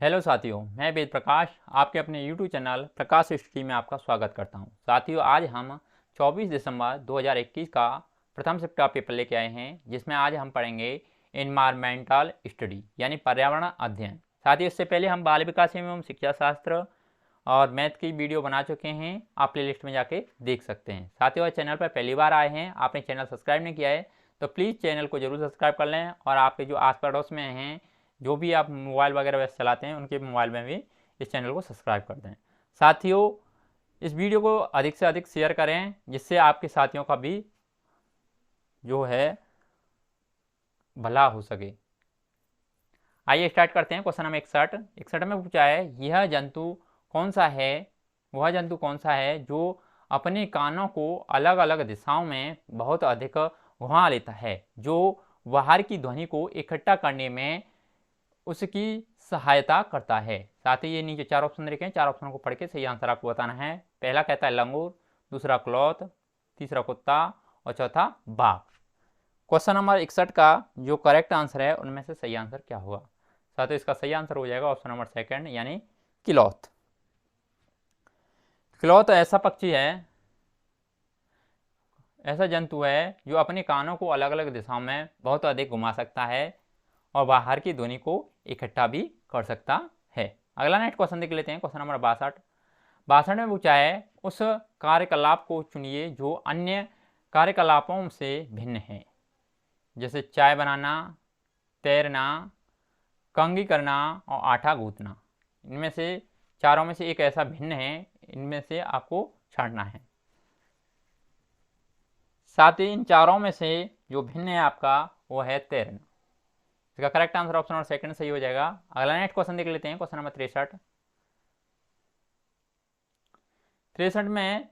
Hello साथियों, मैं वेद प्रकाश आपके अपने YouTube चैनल प्रकाश स्टडी में आपका स्वागत करता हूं। साथियों, आज हम 24 दिसंबर 2021 का प्रथम शिफ्ट पेपर लेके आए हैं, जिसमें आज हम पढ़ेंगे इन्वायरमेंटल स्टडी यानी पर्यावरण अध्ययन। साथियों, इससे पहले हम बाल विकास एवं शिक्षा शास्त्र और मैथ की वीडियो बना चुके हैं, आप प्ले लिस्ट में जाके देख सकते हैं। साथियों, चैनल पर पहली बार आए हैं, आपने चैनल सब्सक्राइब नहीं किया है तो प्लीज़ चैनल को जरूर सब्सक्राइब कर लें और आपके जो आस पड़ोस में हैं, जो भी आप मोबाइल वगैरह चलाते हैं, उनके मोबाइल में भी इस चैनल को सब्सक्राइब कर दें। साथियों, इस वीडियो को अधिक से अधिक शेयर करें, जिससे आपके साथियों का भी जो है भला हो सके। आइए स्टार्ट करते हैं। क्वेश्चन नंबर 61 में पूछा है, यह जंतु कौन सा है, वह जंतु कौन सा है जो अपने कानों को अलग अलग दिशाओं में बहुत अधिक घुमा लेता है, जो बाहर की ध्वनि को इकट्ठा करने में उसकी सहायता करता है। साथ ही ये नीचे चार ऑप्शन रखे हैं, चार ऑप्शनों को पढ़ के सही आंसर आपको बताना है। पहला कहता है लंगूर, दूसरा क्लॉथ, तीसरा कुत्ता और चौथा बाघ। क्वेश्चन नंबर 61 का जो करेक्ट आंसर है उनमें से सही आंसर क्या होगा? साथियों, इसका सही आंसर हो जाएगा ऑप्शन नंबर सेकंड यानी क्लॉथ। क्लॉथ ऐसा पक्षी है, ऐसा जंतु है जो अपने कानों को अलग अलग दिशाओं में बहुत अधिक घुमा सकता है और बाहर की ध्वनि को इकट्ठा भी कर सकता है। अगला नेक्स्ट क्वेश्चन देख लेते हैं। क्वेश्चन नंबर 62 में पूछा है, उस कार्यकलाप को चुनिए जो अन्य कार्यकलापों से भिन्न है, जैसे चाय बनाना, तैरना, कंघी करना और आटा गूंथना। इनमें से चारों में से एक ऐसा भिन्न है, इनमें से आपको छांटना है। साथ ही इन चारों में से जो भिन्न है आपका, वो है तैरना। इसका correct answer option number second सही हो जाएगा। अगला नेक्स्ट क्वेश्चन देख लेते हैं। क्वेश्चन नंबर 63 में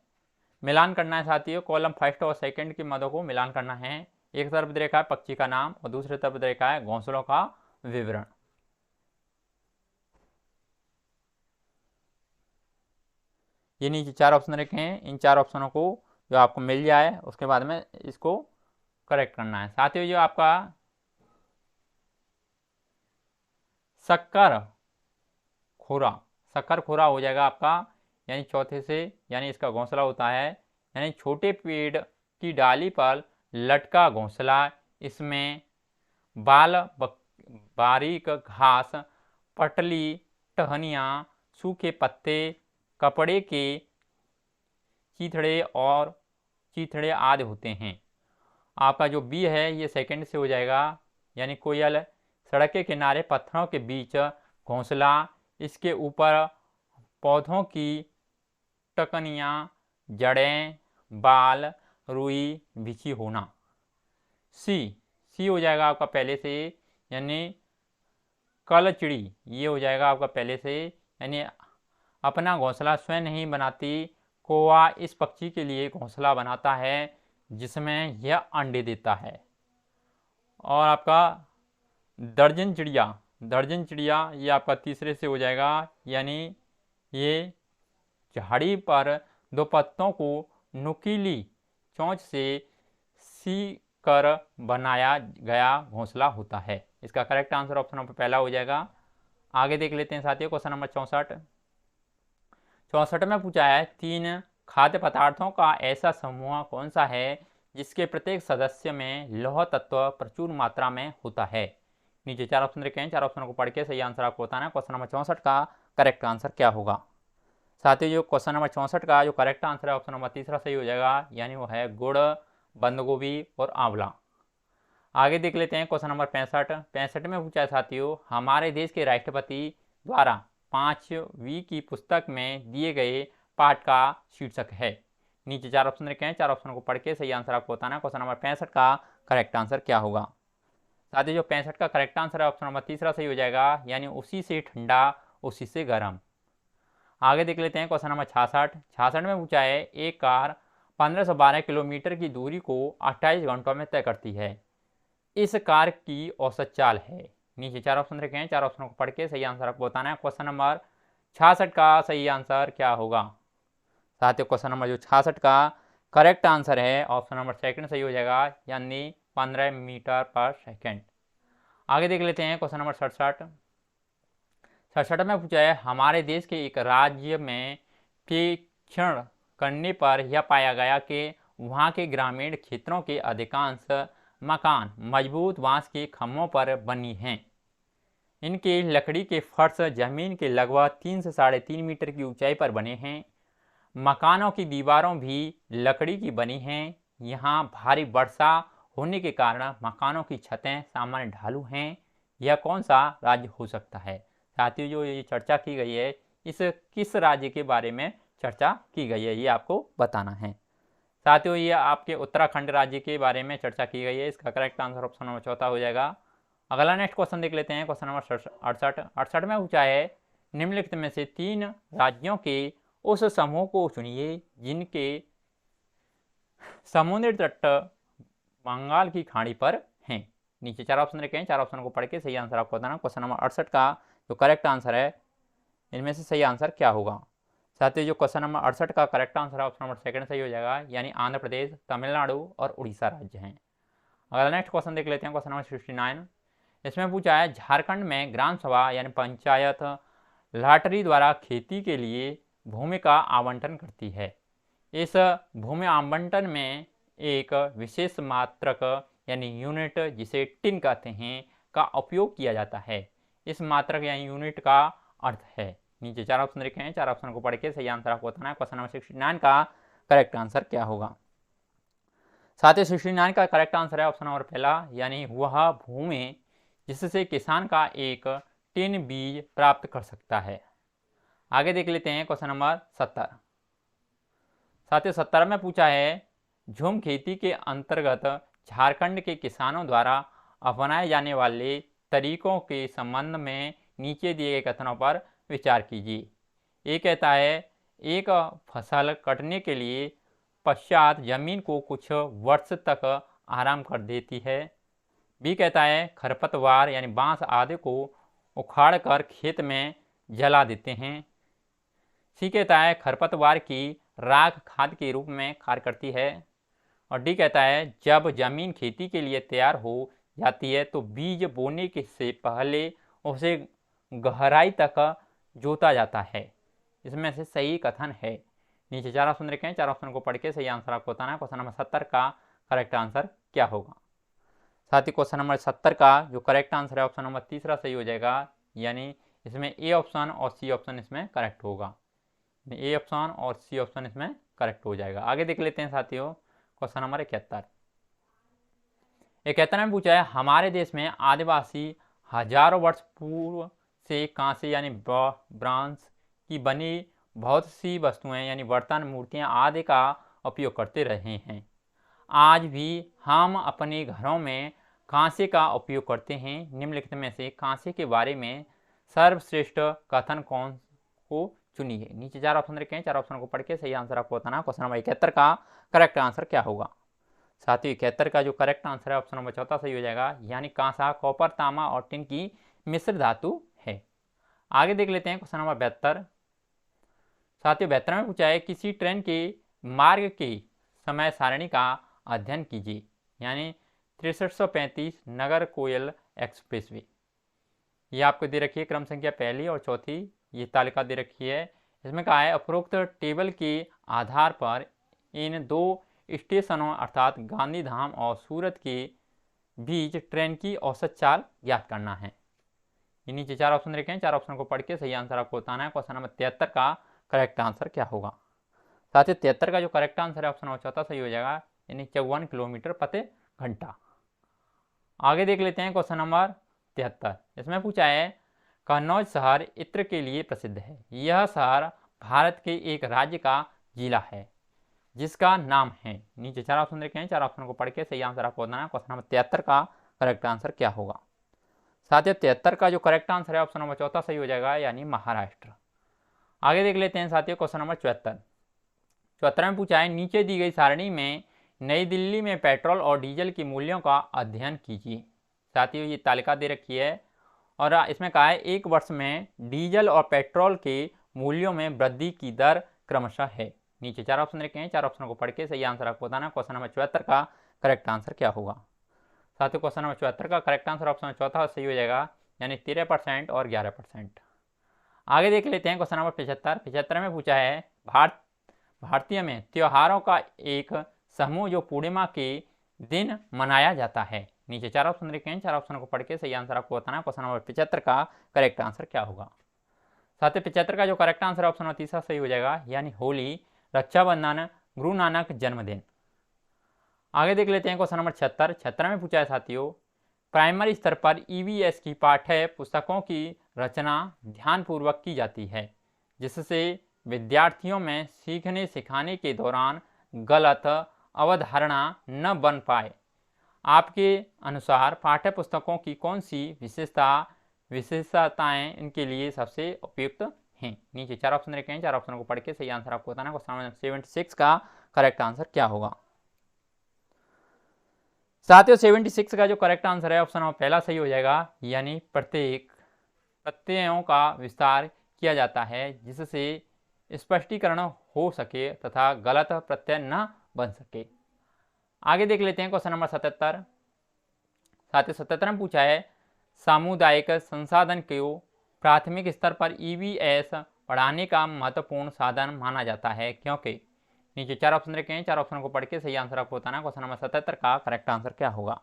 मिलान करना है साथियों। कॉलम फर्स्ट और सेकंड की मदों को मिलान करना है। एक तरफ देखा है पक्षी का नाम और दूसरी तरफ देखा है घोंसलों का विवरण। ये नीचे चार ऑप्शन रखे हैं, इन चार ऑप्शनों को जो आपको मिल जाए उसके बाद में इसको करेक्ट करना है। साथियों, जो आपका शक्कर खोरा हो जाएगा आपका, यानी चौथे से, यानी इसका घोंसला होता है, यानी छोटे पेड़ की डाली पर लटका घोंसला। इसमें बारीक घास, पटली टहनियाँ, सूखे पत्ते, कपड़े के चीथड़े आदि होते हैं। आपका जो बी है ये सेकंड से हो जाएगा, यानी कोयल, सड़क के किनारे पत्थरों के बीच घोंसला, इसके ऊपर पौधों की टकनियाँ, जड़ें, बाल, रुई बिछी होना। सी हो जाएगा आपका पहले से, यानी कलचिड़ी, ये हो जाएगा आपका पहले से, यानी अपना घोंसला स्वयं नहीं बनाती। कौवा इस पक्षी के लिए घोंसला बनाता है जिसमें यह अंडे देता है। और आपका दर्जन चिड़िया ये आपका तीसरे से हो जाएगा, यानी ये झाड़ी पर दो पत्तों को नुकीली चोंच से सी कर बनाया गया घोंसला होता है। इसका करेक्ट आंसर ऑप्शन नंबर पहला हो जाएगा। आगे देख लेते हैं साथियों। क्वेश्चन नंबर 64 में पूछा है, 3 खाद्य पदार्थों का ऐसा समूह कौन सा है जिसके प्रत्येक सदस्य में लौह तत्व प्रचुर मात्रा में होता है? नीचे चार ऑप्शन रखे हैं, चार ऑप्शनों को पढ़ के सही आंसर आपको बताना है। क्वेश्चन नंबर 64 का करेक्ट आंसर क्या होगा? साथियों, जो क्वेश्चन नंबर 64 का जो करेक्ट आंसर है ऑप्शन नंबर तीसरा सही हो जाएगा, यानी वो है गुड़, बंद गोभी और आंवला। आगे देख लेते हैं। क्वेश्चन नंबर 65 में पूछा है साथियों, हमारे देश के राष्ट्रपति द्वारा 5वीं की पुस्तक में दिए गए पाठ का शीर्षक है। नीचे चार ऑप्शन रखे हैं, चार ऑप्शन को पढ़ के सही आंसर आपको बताना है। क्वेश्चन नंबर 65 का करेक्ट आंसर क्या होगा? साथियों, जो 65 का करेक्ट आंसर है ऑप्शन नंबर तीसरा सही हो जाएगा, यानी उसी से ठंडा उसी से गर्म। आगे देख लेते हैं। क्वेश्चन नंबर 66 में पूछा है, एक कार 1512 किलोमीटर की दूरी को 28 घंटों में तय करती है। इस कार की औसत चाल है। नीचे चार ऑप्शन रखे हैं, चार ऑप्शनों को पढ़ के सही आंसर आपको बताना है। क्वेश्चन नंबर 66 का सही आंसर क्या होगा? साथियों, क्वेश्चन नंबर जो 66 का करेक्ट आंसर है ऑप्शन नंबर सेकंड सही हो जाएगा, यानी 15 मीटर पर सेकंड। आगे देख लेते हैं। क्वेश्चन नंबर 67 67 में पूछा है हमारे देश के एक राज्य में परीक्षण करने पर यह पाया गया कि वहाँ के ग्रामीण क्षेत्रों के अधिकांश मकान मजबूत बांस के खम्भों पर बनी हैं। इनके लकड़ी के फर्श जमीन के लगभग 3 से 3.5 मीटर की ऊंचाई पर बने हैं। मकानों की दीवारों भी लकड़ी की बनी हैं। यहाँ भारी वर्षा होने के कारण मकानों की छतें सामान्य ढालू हैं। यह कौन सा राज्य हो सकता है? साथियों, जो ये चर्चा की गई है इस किस राज्य के बारे में चर्चा की गई है ये आपको बताना है। साथियों, ये आपके उत्तराखंड राज्य के बारे में चर्चा की गई है। इसका करेक्ट आंसर ऑप्शन नंबर चौथा हो जाएगा। अगला नेक्स्ट क्वेश्चन देख लेते हैं। क्वेश्चन नंबर 68 में पूछा है निम्नलिखित में से 3 राज्यों के उस समूह को चुनिए जिनके समुद्र तट बंगाल की खाड़ी पर हैं। नीचे 4 ऑप्शन रखे हैं, 4 ऑप्शन को पढ़ के सही आंसर आपको बताना। क्वेश्चन नंबर 68 का जो करेक्ट आंसर है इनमें से सही आंसर क्या होगा? साथियों, जो क्वेश्चन नंबर 68 का करेक्ट आंसर है ऑप्शन नंबर सेकंड सही हो जाएगा, यानी आंध्र प्रदेश, तमिलनाडु और उड़ीसा राज्य हैं। अगला नेक्स्ट क्वेश्चन देख लेते हैं। क्वेश्चन नंबर 69 इसमें पूछा है झारखंड में ग्राम सभा यानी पंचायत लॉटरी द्वारा खेती के लिए भूमि का आवंटन करती है। इस भूमि आवंटन में एक विशेष मात्रक यानी यूनिट जिसे टिन कहते हैं का उपयोग किया जाता है। इस मात्रक यानी यूनिट का अर्थ है। नीचे 4 ऑप्शन लिखे हैं, 4 ऑप्शन को पढ़ के सही आंसर आपको बताना है। क्वेश्चन नंबर 69 का करेक्ट आंसर क्या होगा? साथ ही 69 का करेक्ट आंसर है ऑप्शन नंबर पहला, यानी वह भूमि जिससे किसान का एक टिन बीज प्राप्त कर सकता है। आगे देख लेते हैं क्वेश्चन नंबर 70। साथियों, 70 में पूछा है झूम खेती के अंतर्गत झारखंड के किसानों द्वारा अपनाए जाने वाले तरीकों के संबंध में नीचे दिए गए कथनों पर विचार कीजिए। ये कहता है एक फसल कटने के लिए पश्चात जमीन को कुछ वर्ष तक आराम कर देती है। बी कहता है खरपतवार यानी बांस आदि को उखाड़ कर खेत में जला देते हैं। सी कहता है खरपतवार की राख खाद के रूप में कार्य करती है। और डी कहता है जब जमीन खेती के लिए तैयार हो जाती है तो बीज बोने के से पहले उसे गहराई तक जोता जाता है। इसमें से सही कथन है। नीचे 4 ऑप्शन रखे हैं, 4 ऑप्शन को पढ़ के सही आंसर आपको बताना है। क्वेश्चन नंबर 70 का करेक्ट आंसर क्या होगा? साथ ही क्वेश्चन नंबर 70 का जो करेक्ट आंसर है ऑप्शन नंबर तीसरा सही हो जाएगा, यानी इसमें ए ऑप्शन और सी ऑप्शन इसमें करेक्ट होगा। ए ऑप्शन और सी ऑप्शन इसमें करेक्ट हो जाएगा। आगे देख लेते हैं साथियों क्वेश्चन नंबर 71। 71 में पूछा है हमारे देश में आदिवासी हजारों वर्ष पूर्व से कांसे यानी ब्रॉन्ज की बनी बहुत सी वस्तुएं यानी बर्तन, मूर्तियां आदि का उपयोग करते रहे हैं। आज भी हम अपने घरों में कांसे का उपयोग करते हैं। निम्नलिखित में से कांसे के बारे में सर्वश्रेष्ठ कथन कौन को चुनिए। नीचे 4 ऑप्शन रखे हैं, 4 ऑप्शन को पढ़ के सही आंसर आपको बताना। क्वेश्चन नंबर 71 का करेक्ट आंसर क्या होगा? साथियों, 71 का जो करेक्ट आंसर है ऑप्शन नंबर चौथा सही हो जाएगा, यानी कांसा कॉपर, तांबा और टिन की मिश्र धातु है। आगे देख लेते हैं क्वेश्चन नंबर 72। साथियों, 72 में पूछा है किसी ट्रेन के मार्ग के समय सारणी का अध्ययन कीजिए, यानी 6335 नगर कोयल एक्सप्रेसवे। ये आपको दे रखी है क्रम संख्या पहली और चौथी, ये तालिका दे रखी है। इसमें कहा है उपरोक्त टेबल के आधार पर इन 2 स्टेशनों अर्थात गांधीधाम और सूरत के बीच ट्रेन की औसत चाल ज्ञात करना है। ये नीचे 4 ऑप्शन रखे हैं, 4 ऑप्शन को पढ़ के सही आंसर आपको बताना है। क्वेश्चन नंबर 73 का करेक्ट आंसर क्या होगा? साथ ही 73 का जो करेक्ट आंसर है ऑप्शन नंबर चौथा सही हो जाएगा, यानी 54 किलोमीटर प्रति घंटा। आगे देख लेते हैं क्वेश्चन नंबर 73। इसमें पूछा है कन्नौज शहर इत्र के लिए प्रसिद्ध है। यह शहर भारत के एक राज्य का जिला है जिसका नाम है। नीचे 4 ऑप्शन रखे हैं, 4 ऑप्शन को पढ़ के सही आंसर आपको बताना है। क्वेश्चन नंबर 73 का करेक्ट आंसर क्या होगा? साथियों, 73 का जो करेक्ट आंसर है ऑप्शन नंबर चौथा सही हो जाएगा, यानी महाराष्ट्र। आगे देख लेते हैं साथियों क्वेश्चन नंबर 74। 74 में पूछा है नीचे दी गई सारणी में नई दिल्ली में पेट्रोल और डीजल के मूल्यों का अध्ययन कीजिए। साथियों, ये तालिका दे रखी है और इसमें कहा है एक वर्ष में डीजल और पेट्रोल के मूल्यों में वृद्धि की दर क्रमशः है। नीचे 4 ऑप्शन रखे हैं, 4 ऑप्शन को पढ़ के सही आंसर आपको बताना। क्वेश्चन नंबर 74 का करेक्ट आंसर क्या होगा? साथियों, क्वेश्चन नंबर 74 का करेक्ट आंसर ऑप्शन चौथा सही हो जाएगा, यानी 13% और 11%। आगे देख लेते हैं क्वेश्चन नंबर 75 में पूछा है भारतीय में त्योहारों का एक समूह जो पूर्णिमा के दिन मनाया जाता है। नीचे 4 ऑप्शन लिखे हैं, 4 ऑप्शन को पढ़ के सही आंसर आपको बताना है। क्वेश्चन नंबर 75 का करेक्ट आंसर क्या होगा। साथ ही 75 का जो करेक्ट आंसर ऑप्शन नंबर तीसरा सही हो जाएगा, यानी होली, रक्षाबंधन, गुरु नानक जन्मदिन। आगे देख लेते हैं क्वेश्चन नंबर 76 में पूछा है साथियों, प्राइमरी स्तर पर ईवीएस की पाठ्य पुस्तकों की रचना ध्यानपूर्वक की जाती है, जिससे विद्यार्थियों में सीखने सिखाने के दौरान गलत अवधारणा न बन पाए। आपके अनुसार पाठ्य पुस्तकों की कौन सी विशेषताएं इनके लिए सबसे उपयुक्त हैं। नीचे 4 ऑप्शन रखे हैं, 4 ऑप्शन को पढ़ के सही आंसर आपको बताना है। क्वेश्चन 76 का करेक्ट आंसर क्या होगा। साथियों 76 का जो करेक्ट आंसर है ऑप्शन नंबर पहला सही हो जाएगा, यानी प्रत्ययों का विस्तार किया जाता है जिससे स्पष्टीकरण हो सके तथा गलत प्रत्यय न बन सके। आगे देख लेते हैं क्वेश्चन नंबर 77। साथियों 77 में पूछा है, सामुदायिक संसाधन को प्राथमिक स्तर पर ईवीएस पढ़ाने का महत्वपूर्ण साधन माना जाता है क्योंकि। नीचे 4 ऑप्शन रखे हैं, 4 ऑप्शन को पढ़ के सही आंसर आपको बताना है। क्वेश्चन नंबर 77 का करेक्ट आंसर क्या होगा।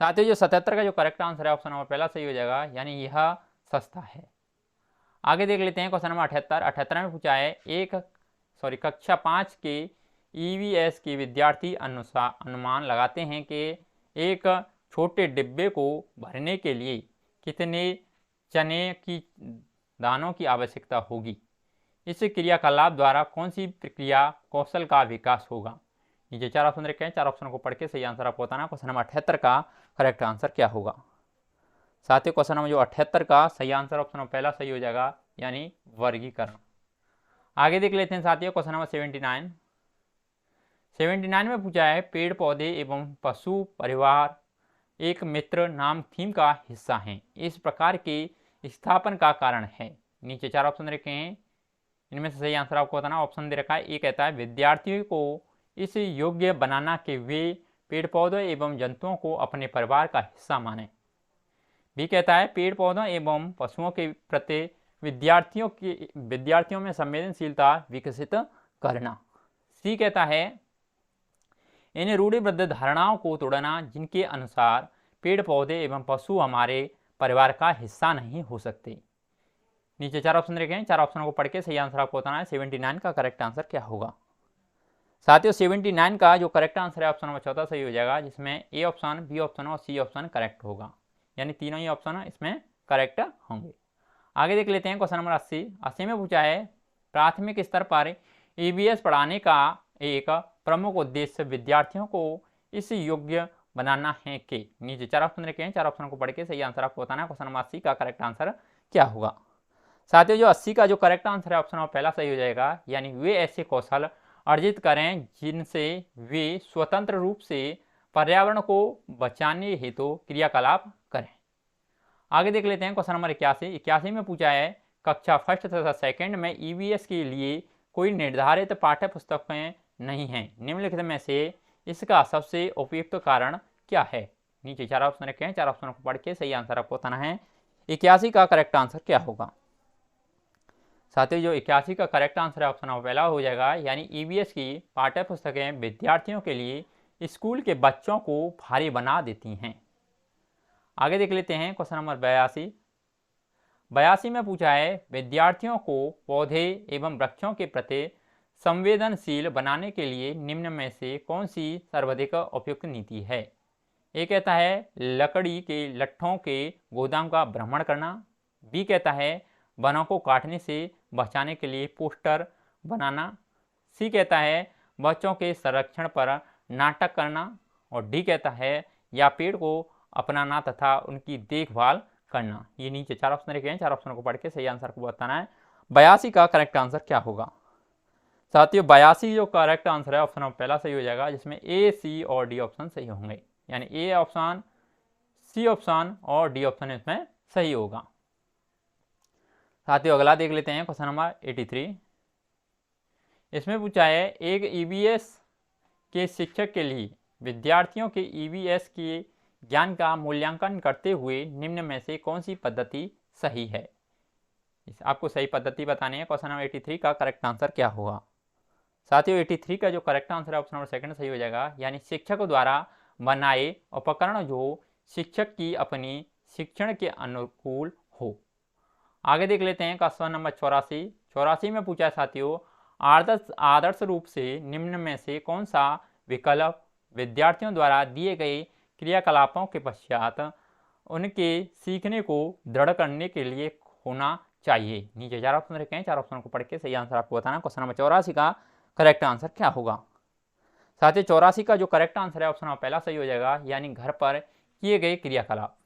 साथियों जो 77 का जो करेक्ट आंसर है ऑप्शन नंबर पहला सही हो जाएगा, यानी यह सस्ता है। आगे देख लेते हैं क्वेश्चन नंबर 78 में पूछा है, कक्षा 5 के ईवीएस के विद्यार्थी अनुमान लगाते हैं कि एक छोटे डिब्बे को भरने के लिए कितने चने की दानों की आवश्यकता होगी। इस क्रियाकलाप द्वारा कौन सी प्रक्रिया कौशल का विकास होगा। नीचे 4 ऑप्शन रखे हैं, 4 ऑप्शन को पढ़ के सही आंसर आपको बताना। क्वेश्चन नंबर 78 का करेक्ट आंसर क्या होगा। साथ ही क्वेश्चन नंबर जो 78 का सही आंसर ऑप्शन नंबर पहला सही हो जाएगा, यानी वर्गीकरण। आगे देख लेते हैं साथियों क्वेश्चन नंबर 79 में पूछा है, पेड़ पौधे एवं पशु परिवार एक मित्र नाम थीम का हिस्सा हैं, इस प्रकार के स्थापन का कारण है। नीचे 4 ऑप्शन रखे हैं, इनमें से सही आंसर आपको बताना। ऑप्शन दे रखा है, ये कहता है विद्यार्थियों को इस योग्य बनाना कि वे पेड़ पौधों एवं जंतुओं को अपने परिवार का हिस्सा माने। बी कहता है पेड़ पौधों एवं पशुओं के प्रति विद्यार्थियों में संवेदनशीलता विकसित करना। सी कहता है इन रूढ़िबद्ध धारणाओं को तोड़ना जिनके अनुसार पेड़ पौधे एवं पशु हमारे परिवार का हिस्सा नहीं हो सकते। नीचे 4 ऑप्शन रखे हैं, 4 ऑप्शनों को पढ़ के सही आंसर आपको बताना है। 79 का करेक्ट आंसर क्या होगा। साथियों 79 का जो करेक्ट आंसर है ऑप्शन नंबर 14 सही हो जाएगा, जिसमें ए ऑप्शन, बी ऑप्शन और सी ऑप्शन करेक्ट होगा, यानी तीनों ही ऑप्शन इसमें करेक्ट होंगे। आगे देख लेते हैं क्वेश्चन नंबर 80 में पूछा है, प्राथमिक स्तर पर ईवीएस पढ़ाने का एक प्रमुख उद्देश्य विद्यार्थियों को इस योग्य बनाना है कि। नीचे 4 ऑप्शन रखे हैं, 4 ऑप्शन को पढ़ के सही आंसर आपको बताना है। क्वेश्चन नंबर 80 का करेक्ट आंसर क्या होगा। साथियों जो 80 का जो करेक्ट आंसर है ऑप्शन नंबर पहला सही हो जाएगा, यानी वे ऐसे कौशल अर्जित करें जिनसे वे स्वतंत्र रूप से पर्यावरण को बचाने हेतु क्रियाकलाप करें। आगे देख लेते हैं क्वेश्चन नंबर 81 में पूछा है, कक्षा फर्स्ट तथा सेकंड में ईवीएस के लिए कोई निर्धारित पाठ्य पुस्तकें नहीं हैं, निम्नलिखित में से इसका सबसे उपयुक्त कारण क्या है। नीचे 4 ऑप्शन रखे हैं, 4 ऑप्शन को पढ़ के सही आंसर आपको बताना है। 81 का करेक्ट आंसर क्या होगा। साथियों जो 81 का करेक्ट आंसर है ऑप्शन पहला हो जाएगा, यानी ईवीएस की पाठ्य पुस्तकें विद्यार्थियों के लिए स्कूल के बच्चों को भारी बना देती हैं। आगे देख लेते हैं क्वेश्चन नंबर 82 में पूछा है, विद्यार्थियों को पौधे एवं वृक्षों के प्रति संवेदनशील बनाने के लिए निम्न में से कौन सी सर्वाधिक उपयुक्त नीति है। ए कहता है लकड़ी के लट्ठों के गोदाम का भ्रमण करना। बी कहता है वनों को काटने से बचाने के लिए पोस्टर बनाना। सी कहता है बच्चों के संरक्षण पर नाटक करना। और डी कहता है या पेड़ को अपनाना तथा उनकी देखभाल करना। ये नीचे 4 ऑप्शन रखे हैं, 4 ऑप्शन को पढ़ के सही आंसर को बताना है। 82 का करेक्ट आंसर क्या होगा। साथियों 82 जो करेक्ट आंसर है ऑप्शन पहला सही हो जाएगा, जिसमें ए, सी और डी ऑप्शन सही होंगे, यानी ए ऑप्शन, सी ऑप्शन और डी ऑप्शन इसमें सही होगा। साथियों अगला देख लेते हैं क्वेश्चन नंबर 83। इसमें पूछा है, एक ईवीएस के शिक्षक के लिए विद्यार्थियों के ईवीएस के ज्ञान का मूल्यांकन करते हुए निम्न में से कौन सी पद्धति सही है। आपको सही पद्धति बतानी है। क्वेश्चन नंबर 83 का करेक्ट आंसर क्या होगा। साथियों 83 का जो करेक्ट आंसर है ऑप्शन नंबर सेकंड सही हो जाएगा, यानी शिक्षक द्वारा बनाए उपकरण जो शिक्षक की अपनी शिक्षण के अनुकूल हो। आगे देख लेते हैं क्वेश्चन नंबर 84 में पूछा है साथियों, आदर्श रूप से निम्न में से कौन सा विकल्प विद्यार्थियों द्वारा दिए गए क्रियाकलापों के पश्चात उनके सीखने को दृढ़ करने के लिए होना चाहिए। नीचे 4 ऑप्शन रखे हैं, 4 ऑप्शन को पढ़ के सही आंसर आपको बताना। क्वेश्चन नंबर 84 का करेक्ट आंसर क्या होगा। साथ ही 84 का जो करेक्ट आंसर है ऑप्शन नंबर पहला सही हो जाएगा, यानी घर पर किए गए क्रियाकलाप।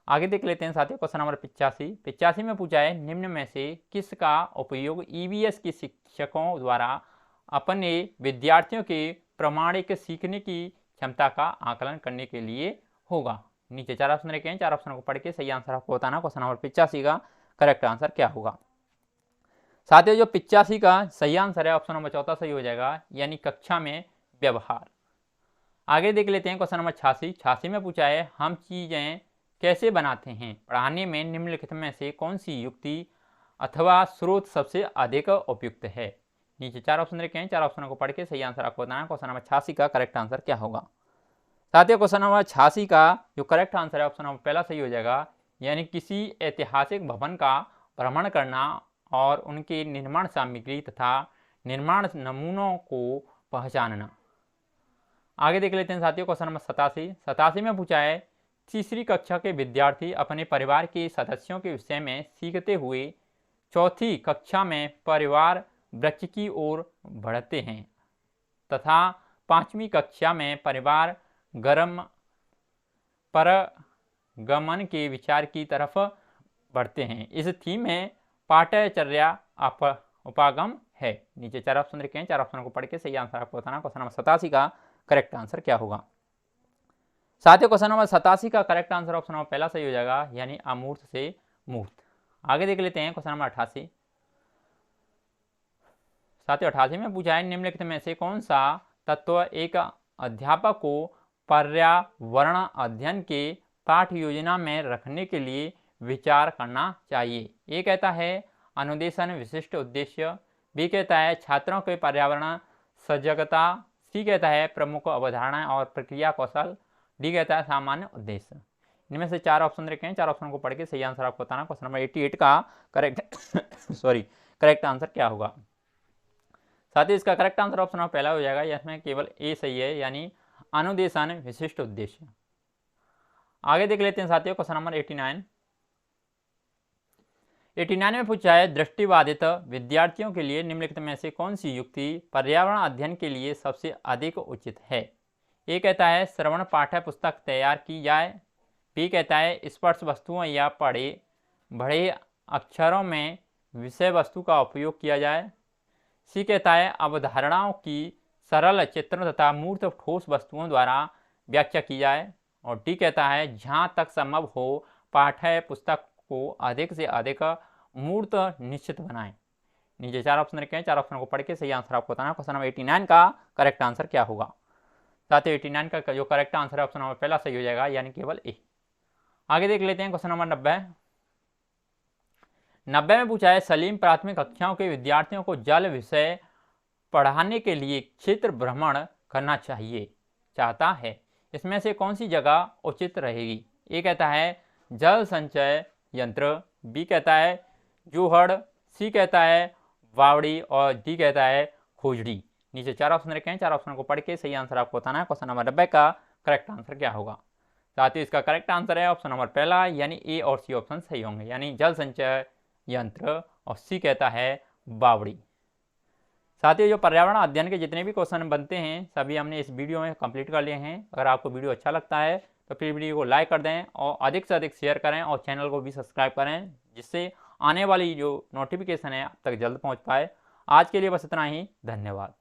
आगे देख लेते हैं साथियों क्वेश्चन नंबर 85 में पूछा है, निम्न में से किसका उपयोग ईवीएस के शिक्षकों द्वारा अपने विद्यार्थियों के प्रामाणिक सीखने की क्षमता का आकलन करने के लिए होगा। नीचे 4 ऑप्शन रखे हैं, 4 ऑप्शन को पढ़ के सही आंसर आपको बताना। क्वेश्चन नंबर 85 का करेक्ट आंसर क्या होगा। साथियों जो 85 का सही आंसर है ऑप्शन नंबर 14 सही हो जाएगा, यानी कक्षा में व्यवहार। आगे देख लेते हैं क्वेश्चन नंबर 86 में पूछा है, हम चीजें कैसे बनाते हैं, पढ़ाने में निम्नलिखित में से कौन सी युक्ति अथवा स्रोत सबसे अधिक उपयुक्त है। नीचे 4 ऑप्शन रखे हैं, 4 ऑप्शनों को पढ़ के सही आंसर आपको बताना। क्वेश्चन नंबर 86 का करेक्ट आंसर क्या होगा। साथियों क्वेश्चन नंबर 86 का जो करेक्ट आंसर है ऑप्शन नंबर पहला सही हो जाएगा, यानी किसी ऐतिहासिक भवन का भ्रमण करना और उनके निर्माण सामग्री तथा निर्माण नमूनों को पहचानना। आगे देख लेते हैं साथियों क्वेश्चन नंबर 87 में पूछा है, तीसरी कक्षा के विद्यार्थी अपने परिवार के सदस्यों के विषय में सीखते हुए चौथी कक्षा में परिवार वृक्ष की ओर बढ़ते हैं तथा 5वीं कक्षा में परिवार परगमन के विचार की तरफ बढ़ते हैं। इस थीम में पाठ्यचर्या उपागम है। नीचे 4 ऑप्शन रखे हैं, 4 ऑप्शन को पढ़ के सही आंसर आपको बताना। क्वेश्चन नंबर 87 का करेक्ट आंसर क्या होगा। साथियों क्वेश्चन नंबर 87 का करेक्ट आंसर ऑप्शन नंबर पहला सही हो जाएगा, यानी अमूर्त से मूर्त। आगे देख लेते हैं क्वेश्चन नंबर 88। साथियों 88 में पूछा है, निम्नलिखित में से कौन सा तत्व एक अध्यापक को पर्यावरण अध्ययन के पाठ योजना में रखने के लिए विचार करना चाहिए। ए कहता है अनुदेशन विशिष्ट उद्देश्य, बी कहता है छात्रों के पर्यावरण सजगता, सी कहता है प्रमुख अवधारणाएं और प्रक्रिया कौशल, डी कहता है सामान्य उद्देश्य। इनमें से 4 ऑप्शन रखे हैं, 4 ऑप्शन को पढ़ के सही आंसर आपको बताना। क्वेश्चन नंबर 88 का करेक्ट आंसर क्या होगा। साथ ही इसका करेक्ट आंसर ऑप्शन नंबर पहला हो जाएगा, इसमें केवल ए सही है, यानी अनुदेशन विशिष्ट उद्देश्य। आगे देख लेते हैं साथियों क्वेश्चन नंबर 89 में पूछा है, दृष्टिबाधित विद्यार्थियों के लिए निम्नलिखित में से कौन सी युक्ति पर्यावरण अध्ययन के लिए सबसे अधिक उचित है। ए कहता है श्रवण पाठ्य पुस्तक तैयार की जाए, बी कहता है स्पर्श वस्तुओं या बड़े अक्षरों में विषय वस्तु का उपयोग किया जाए, सी कहता है अवधारणाओं की सरल चित्रों तथा मूर्त ठोस वस्तुओं द्वारा व्याख्या की जाए, और डी कहता है जहाँ तक संभव हो पाठ्य पुस्तक को अधिक से अधिक मूर्त निश्चित बनाएं। नीचे 4 ऑप्शन रखे हैं, 4 ऑप्शन को पढ़ के सही आंसर आपको बताना। क्वेश्चन नंबर 89 का करेक्ट आंसर क्या होगा। साथियों 89 का जो करेक्ट आंसर है ऑप्शन नंबर पहला सही हो जाएगा, यानी केवल ए। आगे देख लेते हैं क्वेश्चन नंबर 90 में पूछा है, सलीम प्राथमिक कक्षाओं के विद्यार्थियों को जल विषय पढ़ाने के लिए क्षेत्र भ्रमण करना चाहता है, इसमें से कौन सी जगह उचित रहेगी। ए कहता है जल संचय यंत्र, बी कहता है जूहड़, सी कहता है वावड़ी, और डी कहता है खोजड़ी। नीचे 4 ऑप्शन रखे हैं, 4 ऑप्शन को पढ़ के सही आंसर आपको बताना है। क्वेश्चन नंबर 90 का करेक्ट आंसर क्या होगा। साथ ही इसका करेक्ट आंसर है ऑप्शन नंबर पहला, यानी ए और सी ऑप्शन सही होंगे, यानी जल संचय यंत्र, और सी कहता है बावड़ी। साथ ही जो पर्यावरण अध्ययन के जितने भी क्वेश्चन बनते हैं सभी हमने इस वीडियो में कंप्लीट कर लिए हैं। अगर आपको वीडियो अच्छा लगता है तो फिर वीडियो को लाइक कर दें और अधिक से अधिक शेयर करें और चैनल को भी सब्सक्राइब करें, जिससे आने वाली जो नोटिफिकेशन है आप तक जल्द पहुंच पाए। आज के लिए बस इतना ही, धन्यवाद।